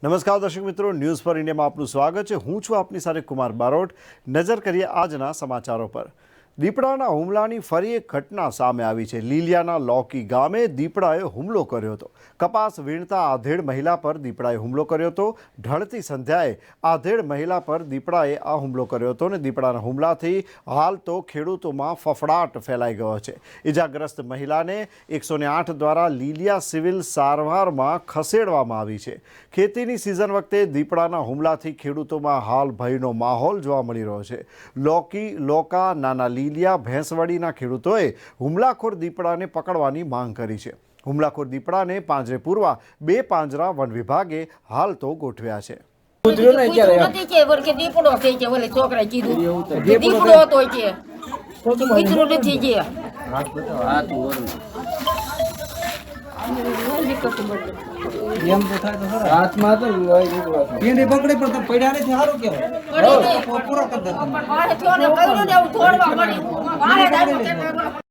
નમસ્કાર દર્શક મિત્રો, ન્યૂઝ ફોર ઇન્ડિયામાં આપનું સ્વાગત છે। હું છું આપની સાથે કુમાર બારોટ। નજર કરીએ આજના સમાચારો પર। દીપડાના હુમલાની ફરી એક ઘટના સામે આવી છે। લીલિયાના લોકી ગામે દીપડાએ હુમલો કર્યો હતો। કપાસ વીણતા આધેડ મહિલા પર દીપડાએ હુમલો કર્યો હતો। ઢળતી સંધ્યાએ આધેડ મહિલા પર દીપડાએ આ હુમલો કર્યો હતો અને દીપડાના હુમલાથી હાલ તો ખેડૂતોમાં ફફડાટ ફેલાઈ ગયો છે। ઇજાગ્રસ્ત મહિલાને 108 દ્વારા લીલિયા સિવિલ સારવારમાં ખસેડવામાં આવી છે। ખેતીની સિઝન વખતે દીપડાના હુમલાથી ખેડૂતોમાં હાલ ભયનો માહોલ જોવા મળી રહ્યો છે। લોકી લોકા નાના લીલિયા ભેંસવાડીના ખેડૂતોએ હુમલાખોર દીપડાને પકડવાની માંગ કરી છે। હુમલાખોર દીપડાને પાંજરે પૂરવા 2 પાંજરા વન વિભાગે હાલ તો ગોઠવ્યા છે। પકડે પણ પડ્યા નથી સારું કેવાય પૂરો કરી દે।